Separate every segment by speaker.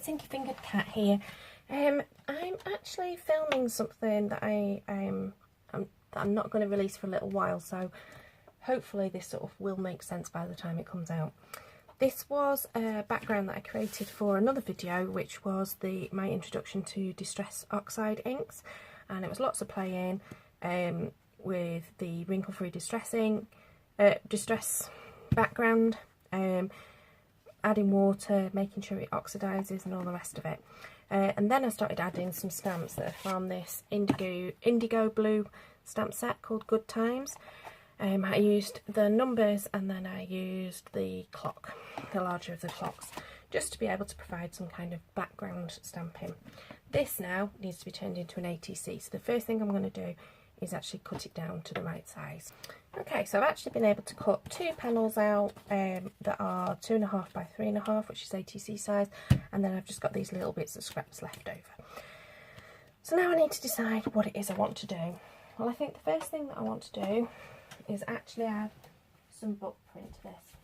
Speaker 1: Zinky Fingered Cat here. I'm actually filming something that I'm not going to release for a little while, so hopefully this sort of will make sense by the time it comes out. This was a background that I created for another video, which was my introduction to Distress Oxide inks, and it was lots of playing with the wrinkle-free distress background, adding water, making sure it oxidizes and all the rest of it. And then I started adding some stamps that are from this indigo blue stamp set called Good Times. I used the numbers and then I used the clock, the larger of the clocks, just to be able to provide some kind of background stamping. This now needs to be turned into an ATC, so the first thing I'm going to do is actually cut it down to the right size. Okay, so I've actually been able to cut two panels out that are 2.5 by 3.5, which is ATC size, and then I've just got these little bits of scraps left over. So now I need to decide what it is I want to do. Well, I think the first thing that I want to do is actually add some book print to this.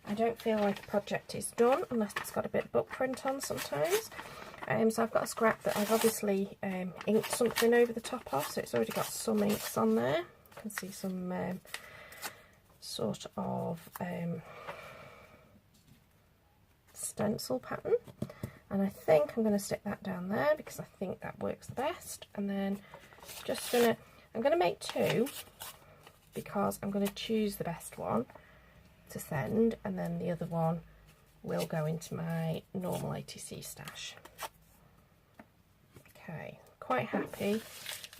Speaker 1: I don't feel like a project is done unless it's got a bit of book print on sometimes. So I've got a scrap that I've obviously inked something over the top of, so it's already got some inks on there. You can see some sort of stencil pattern, and I think I'm going to stick that down there because I think that works the best. And then I'm going to make two because I'm going to choose the best one to send, and then the other one will go into my normal ATC stash. Okay, quite happy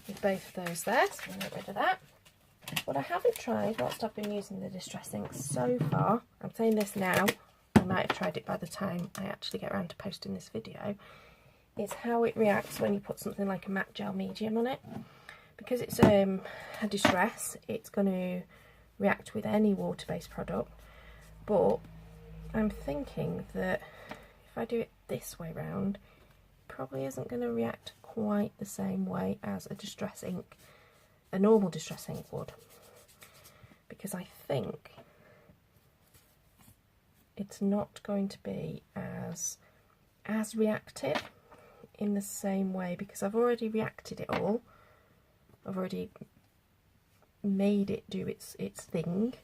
Speaker 1: with both of those there, so I'm going to get rid of that. What I haven't tried whilst I've been using the distress inks so far, I'm saying this now, I might have tried it by the time I actually get around to posting this video, is how it reacts when you put something like a matte gel medium on it. Because it's a distress, it's going to react with any water-based product, but I'm thinking that if I do it this way round, it probably isn't going to react quite the same way as a distress ink, a normal distress ink would, because I think it's not going to be as reactive in the same way, because I've already reacted it all. I've already made it do its thing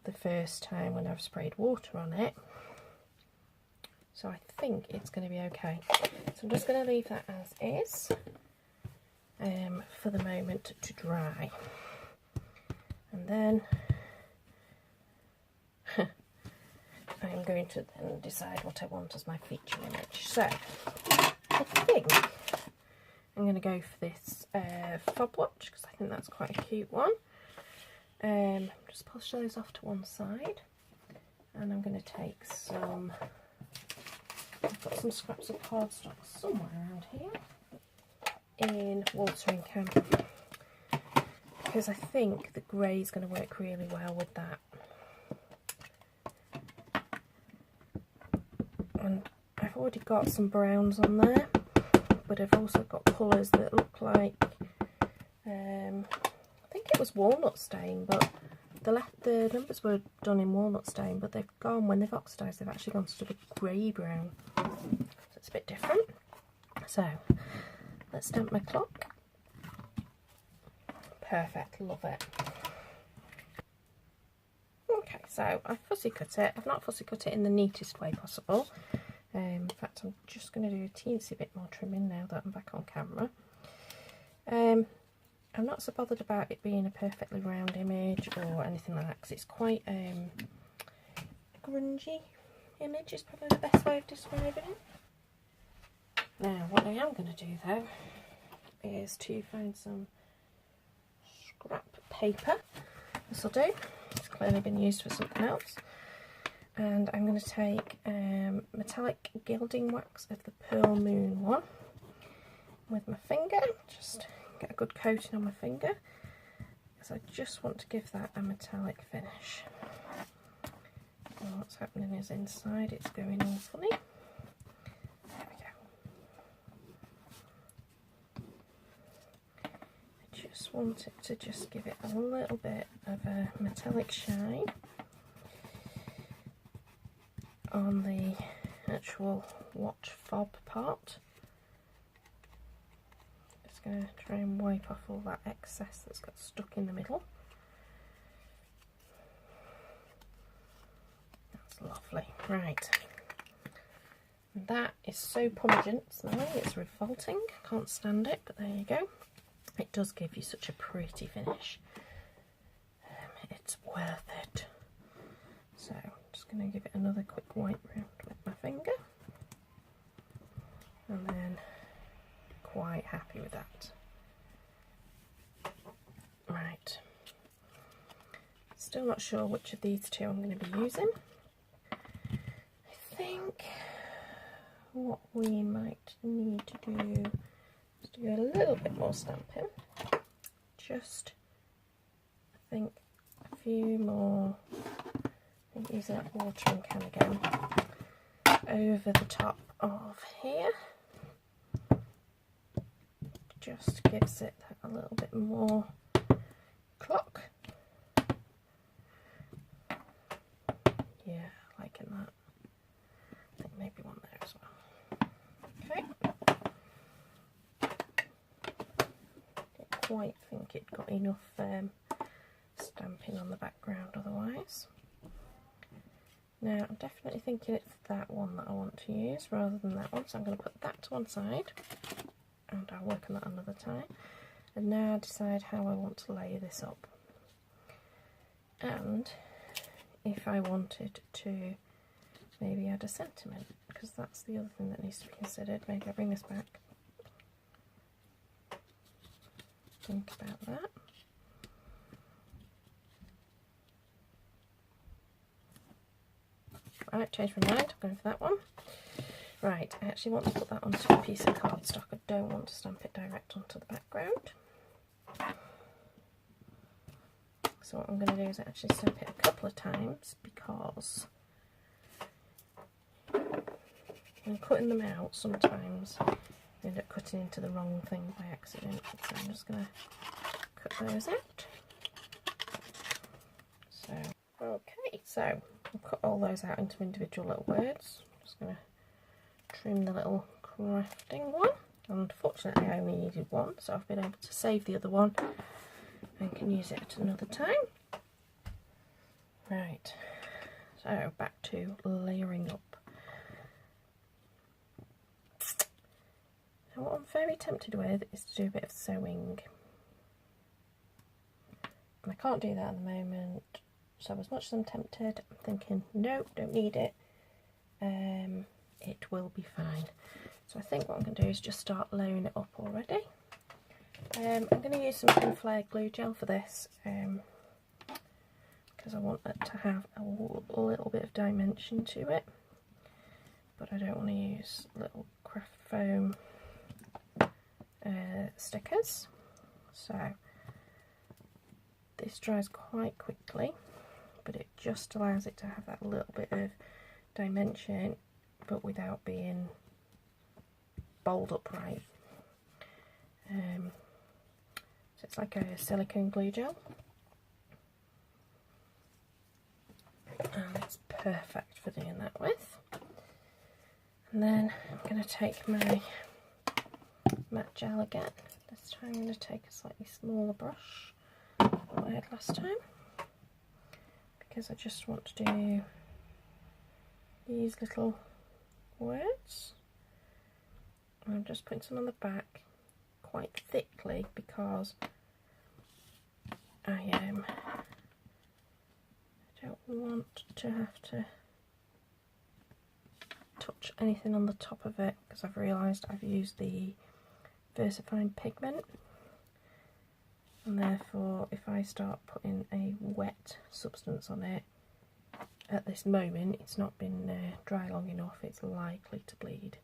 Speaker 1: the first time when I've sprayed water on it, so I think it's going to be okay. So I'm just going to leave that as is for the moment to dry, and then I'm going to then decide what I want as my feature image. So I think I'm going to go for this fob watch because I think that's quite a cute one. Just push those off to one side, and I'm going to take some, I've got some scraps of cardstock somewhere around here in watering can, because I think the grey is going to work really well with that. And I've already got some browns on there, but I've also got colours that look like, I think it was walnut stain, but the numbers were done in walnut stain, but they've gone, when they've oxidised, they've actually gone sort of a grey brown, so it's a bit different. So let's stamp my clock. Perfect, love it. Okay, so I've fussy cut it. I've not fussy cut it in the neatest way possible. In fact, I'm just going to do a teensy bit more trimming now that I'm back on camera. I'm not so bothered about it being a perfectly round image or anything like that, because it's quite a grungy image is probably the best way of describing it. Now, what I am going to do though is to find some scrap paper. This will do. It's clearly been used for something else. And I'm going to take metallic gilding wax of the Pearl Moon one with my finger, just get a good coating on my finger, because I just want to give that a metallic finish. And what's happening is inside it's going all funny. There we go. I just want it to just give it a little bit of a metallic shine on the actual watch fob part. Just going to try and wipe off all that excess that's got stuck in the middle. That's lovely. Right. That is so pungent now, it's revolting. Can't stand it, but there you go. It does give you such a pretty finish. It's worth it. So I'm just going to give it another quick wipe round with my finger. And then quite happy with that. Right. Still not sure which of these two I'm going to be using. I think what we might need to do is do a little bit more stamping. Just, I think, a few more. I think using that watering can again over the top of here. Just gives it a little bit more clock. Yeah, liking that. I think maybe one there as well. Okay. Didn't quite think it got enough stamping on the background otherwise. Now I'm definitely thinking it's that one that I want to use rather than that one, so I'm going to put that to one side and I'll work on that another time. And now I decide how I want to layer this up. And if I wanted to maybe add a sentiment, because that's the other thing that needs to be considered. Maybe I'll bring this back. Think about that. Right, change my mind, I'm going for that one. Right, I actually want to put that onto a piece of cardstock. I don't want to stamp it direct onto the background. So what I'm going to do is actually stamp it a couple of times, because when cutting them out sometimes you end up cutting into the wrong thing by accident. So I'm just going to cut those out. So, okay, so I'll cut all those out into individual little words. I'm just going to trim the little crafting one. Unfortunately I only needed one, so I've been able to save the other one and can use it at another time. Right, so back to layering up. So what I'm very tempted with is to do a bit of sewing. And I can't do that at the moment, so as much as I'm tempted, I'm thinking, no, don't need it. It will be fine. So I think what I'm going to do is just start layering it up already. I'm going to use some thin flare glue gel for this, because I want it to have a little bit of dimension to it, but I don't want to use little craft foam stickers. So this dries quite quickly, but it just allows it to have that little bit of dimension, but without being bowled up right. So it's like a silicone glue gel, and it's perfect for doing that with. And then I'm going to take my matte gel again. This time I'm going to take a slightly smaller brush than what I had last time, because I just want to do these little words. And I'm just putting some on the back quite thickly, because I don't want to have to touch anything on the top of it, because I've realised I've used the VersaFine pigment, and therefore if I start putting a wet substance on it at this moment, it's not been dry long enough, it's likely to bleed.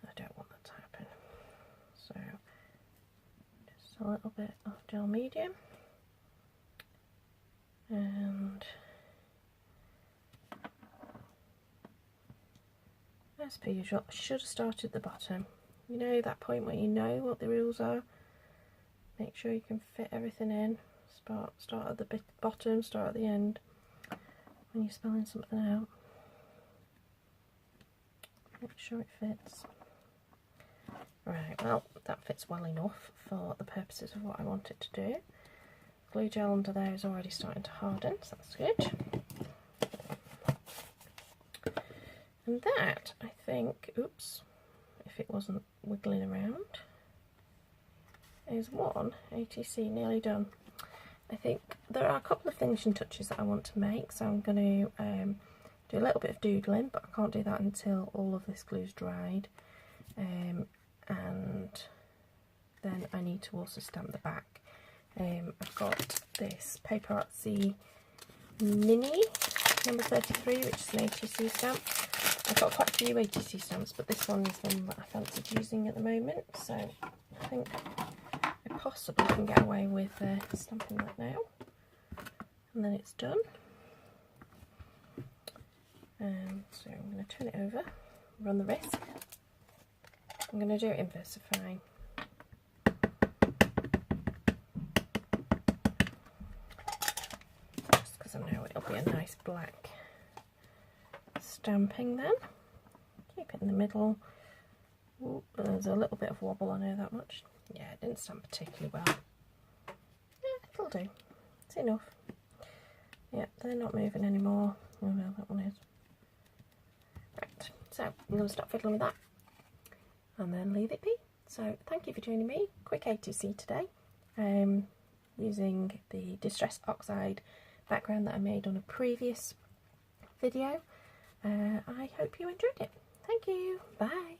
Speaker 1: I don't want that to happen. So just a little bit of gel medium, and as per usual, I should have started at the bottom. You know, that point where you know what the rules are. Make sure you can fit everything in. Start at the bottom, start at the end when you're spelling something out. Make sure it fits. Right, well, that fits well enough for the purposes of what I want it to do. Glue gel under there is already starting to harden, so that's good. And that, I think, oops, if it wasn't wiggling around, is one ATC nearly done. I think there are a couple of finishing touches that I want to make, so I'm going to do a little bit of doodling, but I can't do that until all of this glue's dried. And then I need to also stamp the back. I've got this Paper Artsy Mini number 33, which is an ATC stamp. I've got quite a few ATC stamps, but this one is one that I fancied using at the moment, so I think I possibly can get away with stamping that now. And then it's done. So I'm going to turn it over, run the risk. I'm going to do it in VersaFine. Just because I know it'll be a nice black stamping then. Keep it in the middle. Ooh, there's a little bit of wobble, I know that much. Yeah, it didn't stamp particularly well. Yeah, it'll do. It's enough. Yeah, they're not moving anymore. Oh no, that one is. Right, so I'm going to stop fiddling with that and then leave it be. So thank you for joining me. Quick A2C today, using the Distress Oxide background that I made on a previous video. I hope you enjoyed it. Thank you. Bye.